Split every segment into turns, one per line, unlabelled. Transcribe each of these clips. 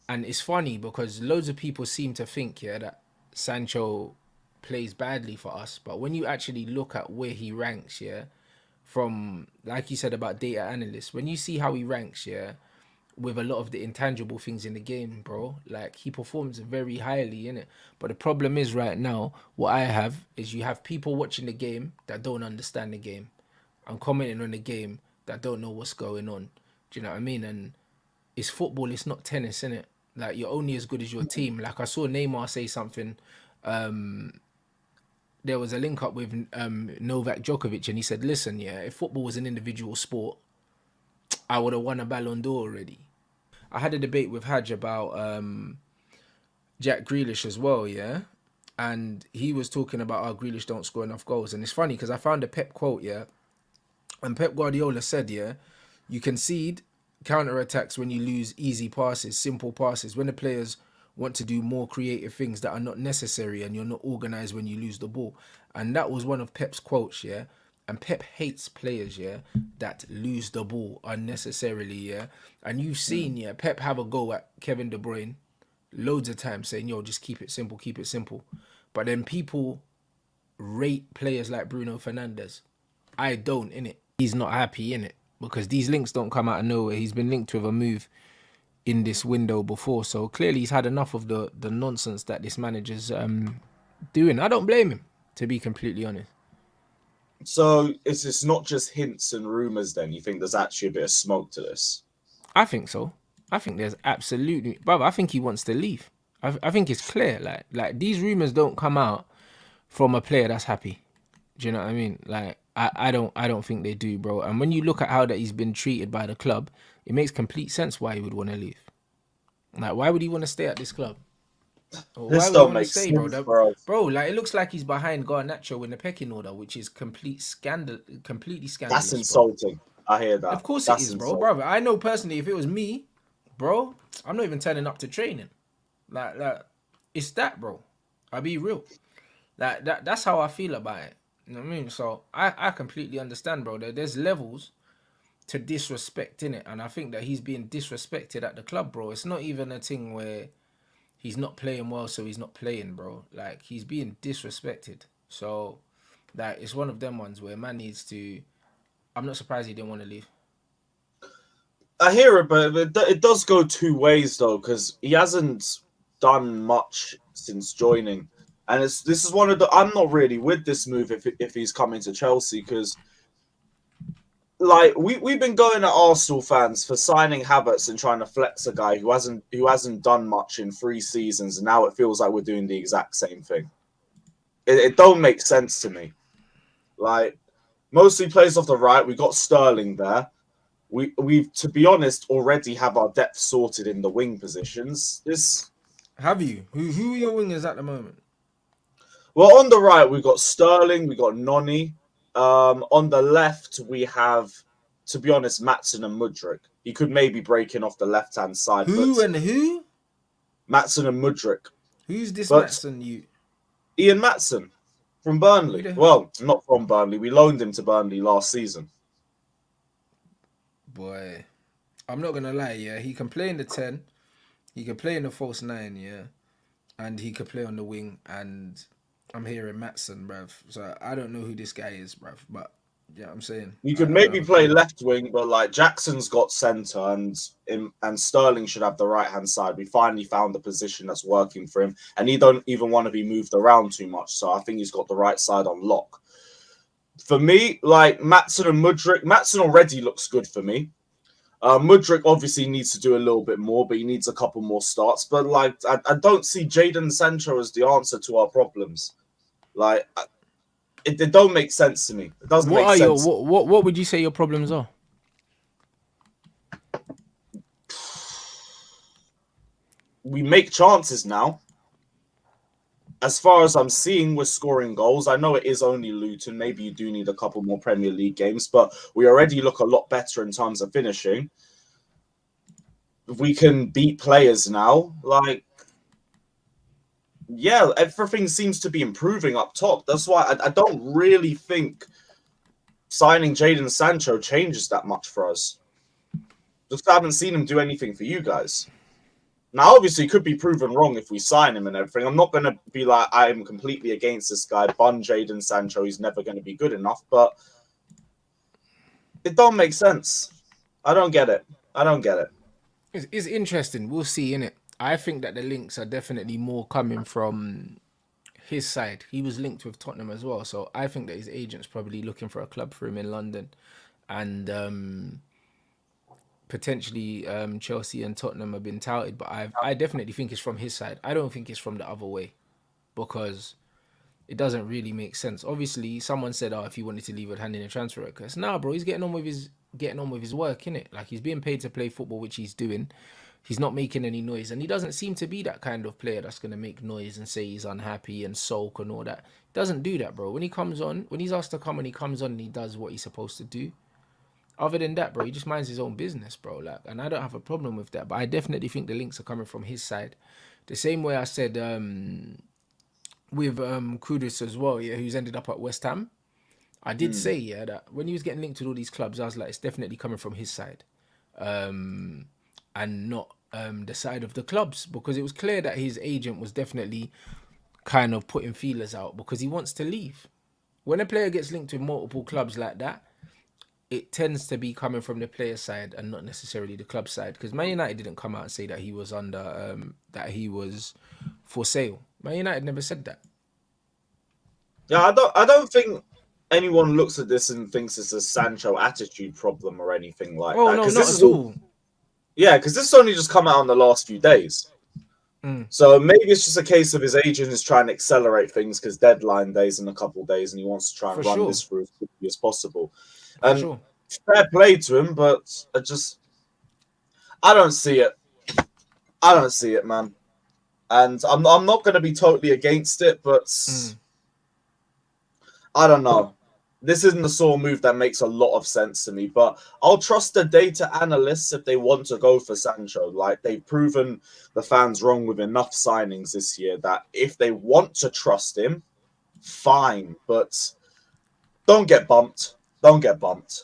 And it's funny because loads of people seem to think, yeah, that Sancho plays badly for us. But when you actually look at where he ranks, yeah, from like you said about data analysts, when you see how he ranks, yeah, with a lot of the intangible things in the game, bro, like he performs very highly in it. But the problem is right now, what I have is you have people watching the game that don't understand the game and commenting on the game that don't know what's going on. Do you know what I mean? And it's football, it's not tennis, innit? Like you're only as good as your team. Like I saw Neymar say something. There was a link up with Novak Djokovic, and he said, "Listen, yeah, if football was an individual sport, I would have won a Ballon d'Or already." I had a debate with Hadj about Jack Grealish as well, yeah, and he was talking about how Grealish don't score enough goals, and it's funny because I found a Pep quote, yeah, and Pep Guardiola said, yeah, you concede counter attacks when you lose easy passes, simple passes, when the players want to do more creative things that are not necessary and you're not organized when you lose the ball. And that was one of Pep's quotes, yeah. And Pep hates players, yeah, that lose the ball unnecessarily, yeah. And you've seen, yeah, Pep have a go at Kevin De Bruyne loads of times saying, yo, just keep it simple, keep it simple. But then people rate players like Bruno Fernandes. I don't, innit? He's not happy, innit? Because these links don't come out of nowhere. He's been linked with a move in this window before. So clearly he's had enough of the nonsense that this manager's doing. I don't blame him, to be completely honest.
So it's not just hints and rumors. Then you think there's actually a bit of smoke to this?
I think so. I think there's absolutely, brother. I think he wants to leave. I think it's clear. Like these rumors don't come out from a player that's happy. Do you know what I mean? Like I don't think they do, bro. And when you look at how that he's been treated by the club, it makes complete sense why he would want to leave. Like why would he want to stay at this club? Or why
This
would he
don't
want to
make
stay, bro?
sense, bro.
Bro, like it looks like he's behind Garnacho in the pecking order, which is completely
That's
scandalous, bro.
insulting. I hear
Of
that.
course it
That's
is, bro,
insulting.
brother. I know personally, if it was me, bro, I'm not even turning up to training. Like, it's that, bro. I'll be real. That's how I feel about it. You know what I mean? So I completely understand, bro. There's levels to disrespect in it, and I think that he's being disrespected at the club, bro. It's not even a thing where he's not playing well, so he's not playing, bro. Like he's being disrespected. So like it's one of them ones where man needs to. I'm not surprised he didn't want to leave.
I hear it, but it does go two ways though, because he hasn't done much since joining, and this is one of the. I'm not really with this move if he's coming to Chelsea because like we've been going at Arsenal fans for signing Havertz and trying to flex a guy who hasn't done much in 3 seasons, and now it feels like we're doing the exact same thing. It don't make sense to me. Like mostly plays off the right. We got Sterling there. We've to be honest already have our depth sorted in the wing positions. This
Have you? Who are your wingers at the moment?
well on the right we got Sterling, we got Noni. On the left we have, to be honest, Matson and Mudrick. He could maybe break in off the left hand side,
Who
but
and who?
Matson and Mudrick.
Who's this
But
Matson? You?
Ian Matson from
Who
Burnley.
the
Well, not from Burnley. We loaned him to Burnley last season.
boy? I'm not gonna lie. Yeah, he can play in the 10. He can play in the false 9. Yeah, and he could play on the wing. And I'm hearing Matson, bruv. So I don't know who this guy is, bruv. But yeah, I'm saying
You could
I don't
maybe
have a
play
clue.
left wing, but like Jackson's got centre, and Sterling should have the right hand side. We finally found the position that's working for him, and he don't even want to be moved around too much. So I think he's got the right side on lock. For me, like Matson and Mudrick, Matson already looks good for me. Mudrick obviously needs to do a little bit more, but he needs a couple more starts. But like, I don't see Jadon Sancho as the answer to our problems. Like, it don't make sense to me. It doesn't
What
make
are your
sense.
what would you say your problems are?
We make chances now. As far as I'm seeing, we're scoring goals. I know it is only Luton. Maybe you do need a couple more Premier League games, but we already look a lot better in terms of finishing. We can beat players now. Like, yeah, everything seems to be improving up top. That's why I don't really think signing Jadon Sancho changes that much for us. Just haven't seen him do anything for you guys. Now, obviously, it could be proven wrong if we sign him and everything. I'm not going to be like, I'm completely against this guy. Bun Jadon Sancho, he's never going to be good enough. But it don't make sense. I don't get it. I don't get it.
It's interesting. We'll see, innit? I think that the links are definitely more coming from his side. He was linked with Tottenham as well, so I think that his agent's probably looking for a club for him in London, and potentially Chelsea and Tottenham have been touted. But I definitely think it's from his side. I don't think it's from the other way, because it doesn't really make sense. Obviously, someone said, "Oh, if he wanted to leave, I'd hand in a transfer request." Nah, bro, he's getting on with his work, innit? Like, he's being paid to play football, which he's doing. He's not making any noise, and he doesn't seem to be that kind of player that's gonna make noise and say he's unhappy and sulk and all that. He doesn't do that, bro. When he comes on, when he's asked to come, and he comes on and he does what he's supposed to do. Other than that, bro, he just minds his own business, bro. Like, and I don't have a problem with that. But I definitely think the links are coming from his side. The same way I said with Kudus as well, yeah, who's ended up at West Ham. I did say, yeah, that when he was getting linked to all these clubs, I was like, it's definitely coming from his side, and not the side of the clubs, because it was clear that his agent was definitely kind of putting feelers out because he wants to leave. When a player gets linked with multiple clubs like that, it tends to be coming from the player side and not necessarily the club side. Because Man United didn't come out and say that he was under that he was for sale. Man United never said that.
Yeah, I don't think anyone looks at this and thinks it's a Sancho attitude problem or anything like
Oh
that.
no,
Because
not
this is
at
all,
all.
yeah, because this has only just come out in the last few days. So maybe it's just a case of his agent is trying to accelerate things because deadline days in a couple of days, and he wants to try
For
and run
sure,
this through as quickly as possible.
for
And
sure.
fair play to him, but I don't see it. I don't see it, man. And I'm not going to be totally against it, but I don't know. This isn't a sort of move that makes a lot of sense to me, but I'll trust the data analysts if they want to go for Sancho. Like, they've proven the fans wrong with enough signings this year that if they want to trust him, fine. But don't get bumped. Don't get bumped.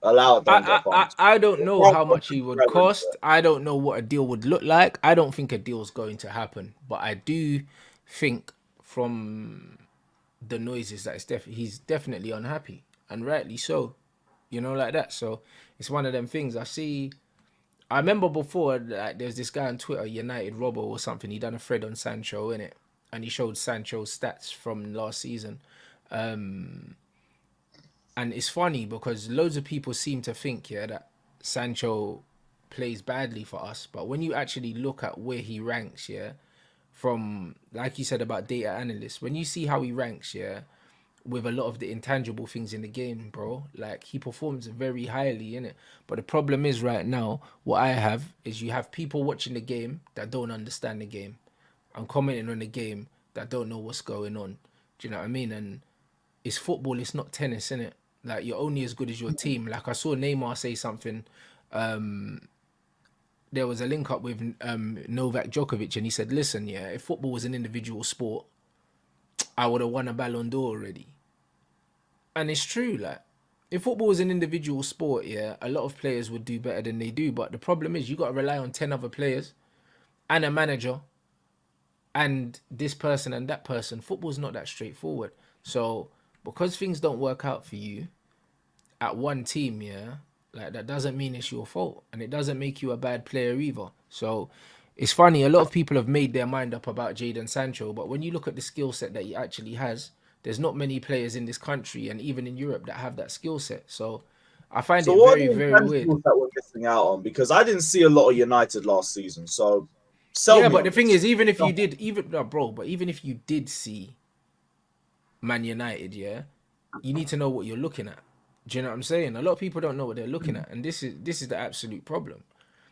Allow it, don't get bumped.
I don't know how much he would
Well into
cost. I don't know what a deal would look like. I don't think a deal's going to happen. But I do think from the noises that he's definitely unhappy, and rightly so. You know, like that. So it's one of them things. I remember before, like, there's this guy on Twitter, United Robbo or something. He done a thread on Sancho, innit? And he showed Sancho's stats from last season. And it's funny because loads of people seem to think, yeah, that Sancho plays badly for us. But when you actually look at where he ranks, yeah, from, like you said about data analysts, when you see how he ranks, yeah, with a lot of the intangible things in the game, bro, like, he performs very highly in it. But the problem is right now, what I have is you have people watching the game that don't understand the game and commenting on the game that don't know what's going on. Do you know what I mean? And it's football, it's not tennis, innit? Like, you're only as good as your team. Like, I saw Neymar say something. There was a link up with Novak Djokovic, and he said, listen, yeah, if football was an individual sport, I would have won a Ballon d'Or already. And it's true, like, if football was an individual sport, yeah, a lot of players would do better than they do. But the problem is you got to rely on 10 other players and a manager and this person and that person. Football's not that straightforward. So because things don't work out for you at one team, yeah, like, that doesn't mean it's your fault, and it doesn't make you a bad player either. So it's funny, a lot of people have made their mind up about Jadon Sancho, but when you look at the skill set that he actually has, there's not many players in this country and even in Europe that have that skill set. So I find
So
it
what are
very,
the
very weird.
intangibles that we're missing out on? Because I didn't see a lot of United last season. So sell
Yeah,
me
but the
on
thing
this.
is, even if you did, even no, bro, but even if you did see Man United, yeah, you need to know what you're looking at. Do you know what I'm saying? A lot of people don't know what they're looking at, and this is the absolute problem.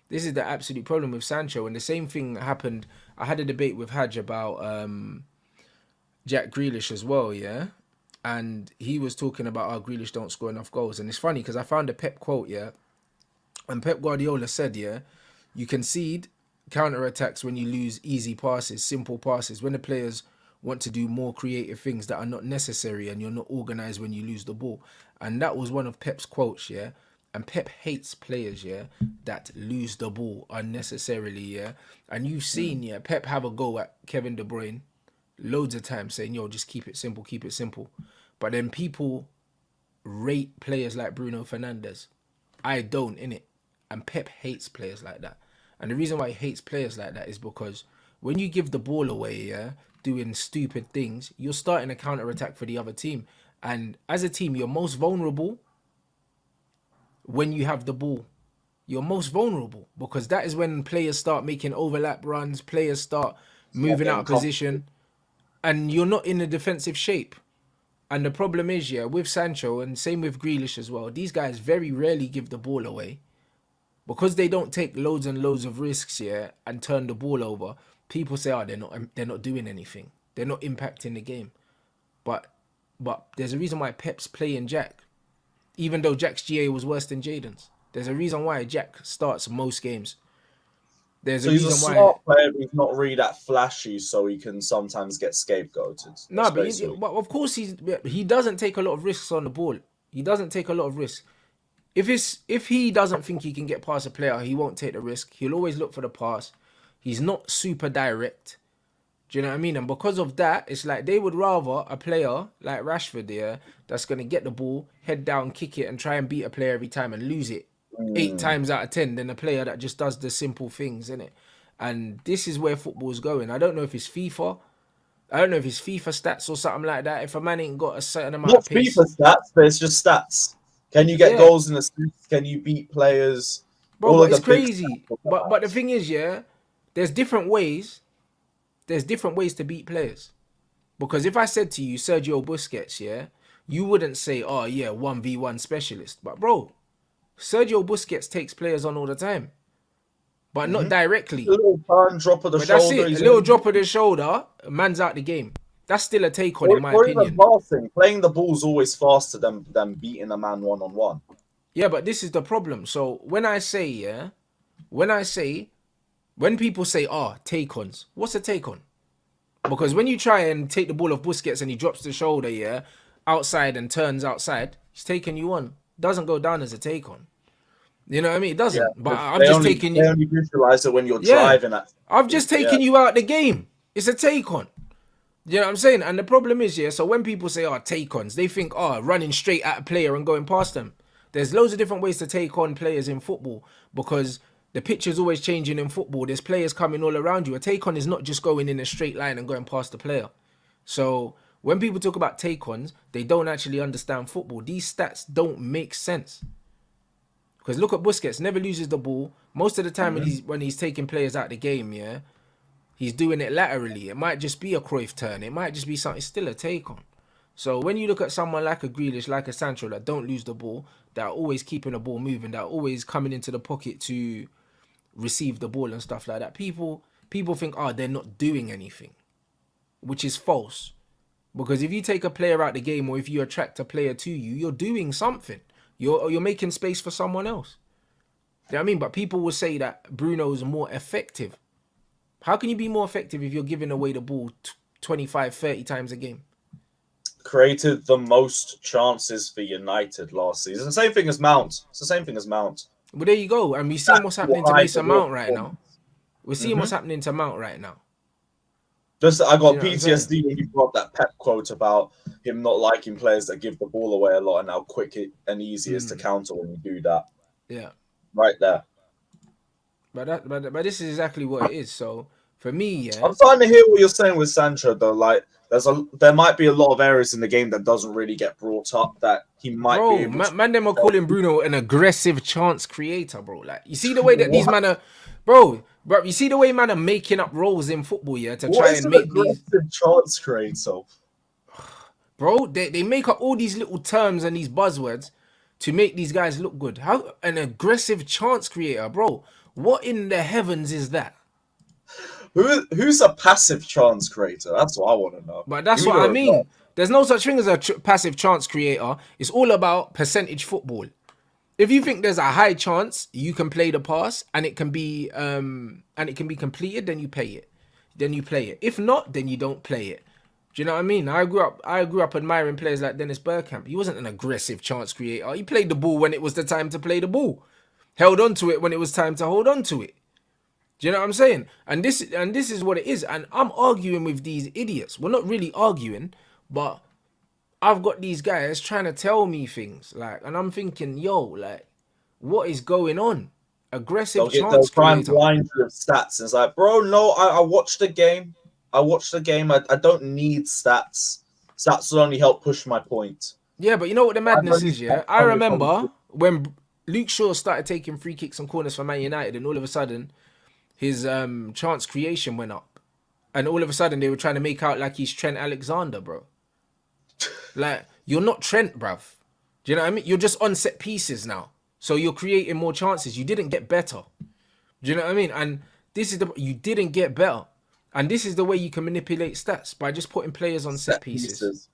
This is the absolute problem with Sancho, and the same thing happened. I had a debate with Hadj about Jack Grealish as well, yeah, and he was talking about how Grealish don't score enough goals, and it's funny because I found a Pep quote, yeah, and Pep Guardiola said, yeah, you concede counter attacks when you lose easy passes, simple passes, when the players want to do more creative things that are not necessary, and you're not organized when you lose the ball. And that was one of Pep's quotes, yeah. And Pep hates players, yeah, that lose the ball unnecessarily, yeah. And you've seen, yeah, Pep have a go at Kevin De Bruyne loads of times saying, yo, just keep it simple, keep it simple. But then people rate players like Bruno Fernandes. I don't, innit? And Pep hates players like that. And the reason why he hates players like that is because when you give the ball away, yeah, doing stupid things, you're starting a counter attack for the other team. And as a team, you're most vulnerable when you have the ball. You're most vulnerable because that is when players start making overlap runs, players start
Start
moving out
getting
of
comfortable.
position, and you're not in a defensive shape. And the problem is, yeah, with Sancho and same with Grealish as well, these guys very rarely give the ball away because they don't take loads and loads of risks, yeah, and turn the ball over. People say, oh, they're not doing anything. They're not impacting the game. But there's a reason why Pep's playing Jack, even though Jack's GA was worse than Jadon's. There's a reason why Jack starts most games. There's a
So he's a
reason why.
smart player, but he's not really that flashy, so he can sometimes get scapegoated.
No,
That's
but
basically.
well, of course he doesn't take a lot of risks on the ball. He doesn't take a lot of risks. If he doesn't think he can get past a player, he won't take the risk. He'll always look for the pass. He's not super direct. Do you know what I mean? And because of that, it's like they would rather a player like Rashford there that's gonna get the ball, head down, kick it, and try and beat a player every time and lose it 8 times out of 10 than a player that just does the simple things, innit? And this is where football is going. I don't know if it's FIFA. I don't know if it's FIFA stats or something like that. If a man ain't got a certain amount
Not
of pace,
FIFA stats, but it's just stats. Can you get
yeah,
goals and assists? Can you beat players?
bro.
All of
But
the
it's
big
crazy.
stats of
But the
that.
thing is, yeah, there's different ways. There's different ways to beat players. Because if I said to you Sergio Busquets, yeah, you wouldn't say, oh yeah, 1v1 specialist. But bro, Sergio Busquets takes players on all the time, but not
A
directly.
little turn, drop of the
But that's
shoulder.
it. A
He's
little
on.
drop of the shoulder, man's out the game. That's still a take on, in my
Or even
opinion.
passing. Playing the ball's always faster than beating a man one on one.
Yeah, but this is the problem. So when I say, yeah, when I say, when people say, oh, take ons, what's a take on? Because when you try and take the ball off Busquets and he drops the shoulder, yeah, outside and turns outside, he's taking you on. Doesn't go down as a take on. You know what I mean? It
Yeah,
doesn't. But
because
I'm just taking
they
you.
only visualize it when you're
Yeah,
driving at
I've just
people. Yeah,
taken you out the game. It's a take on. You know what I'm saying? And the problem is, yeah, so when people say, oh, take ons, they think, oh, running straight at a player and going past them. There's loads of different ways to take on players in football because the pitch is always changing in football. There's players coming all around you. A take on is not just going in a straight line and going past the player. So when people talk about take ons, they don't actually understand football. These stats don't make sense. Because look at Busquets, never loses the ball. Most of the time when he's taking players out of the game, yeah, he's doing it laterally. It might just be a Cruyff turn. It might just be something, still a take on. So when you look at someone like a Grealish, like a Sancho that don't lose the ball, that are always keeping the ball moving, that are always coming into the pocket to receive the ball and stuff like that, people think, oh, they're not doing anything, which is false. Because if you take a player out the game or if you attract a player to you, you're doing something. You're making space for someone else. You know what I mean? But people will say that Bruno's more effective. How can you be more effective if you're giving away the ball 25, 30 times a game?
created the most chances for United last season. Same thing as Mount. It's the same thing as Mount.
Well, there you go. And we're seeing
That's
what's happening to
why the
Mason
real
Mount right now.
performance.
We're seeing what's happening to Mount right now.
Just I
Do you
got
know what I'm saying?
PTSD when you brought that Pep quote about him not liking players that give the ball away a lot and how quick and easy it is to counter when you do that.
Yeah.
Right there.
But this is exactly what it is. So for me, yeah,
I'm starting to hear what you're saying with Sancho though. Like there might be a lot of areas in the game that doesn't really get brought up that he might be
bro,
able to.
man, them are calling Bruno an aggressive chance creator, bro. Like you see the way that these
What?
man are, bro. You see the way man are making up roles in football, yeah, to
What
try
is
and
an
make these,
aggressive chance creator?
bro. They make up all these little terms and these buzzwords to make these guys look good. How an aggressive chance creator, bro? What in the heavens is that?
Who's a passive chance creator? That's what I want to know.
But
Give
that's
me
what
the
I
reverse.
mean. There's no such thing as a passive chance creator. It's all about percentage football. If you think there's a high chance you can play the pass and it can be completed, then you pay it. Then you play it. If not, then you don't play it. Do you know what I mean? I grew up admiring players like Dennis Bergkamp. He wasn't an aggressive chance creator. He played the ball when it was the time to play the ball. Held on to it when it was time to hold on to it. Do you know what I'm saying? And this is what it is. And I'm arguing with these idiots. We're not really arguing, but I've got these guys trying to tell me things. Like, and I'm thinking, yo, like, what is going on? Aggressive
They'll
chance
try and
creator.
blind you with stats. And it's like, bro, no, I watched the game. I don't need stats. Stats will only help push my point.
Yeah, but you know what the
I
madness
don't need
is, yeah?
stats
I
to only help
remember
me.
when Luke Shaw started taking free kicks and corners for Man United, and all of a sudden his chance creation went up. And all of a sudden they were trying to make out like he's Trent Alexander, bro. Like, you're not Trent, bruv. Do you know what I mean? You're just on set pieces now. So you're creating more chances. You didn't get better. Do you know what I mean? And this is you didn't get better. And this is the way you can manipulate stats, by just putting players on set
Set
pieces.
pieces.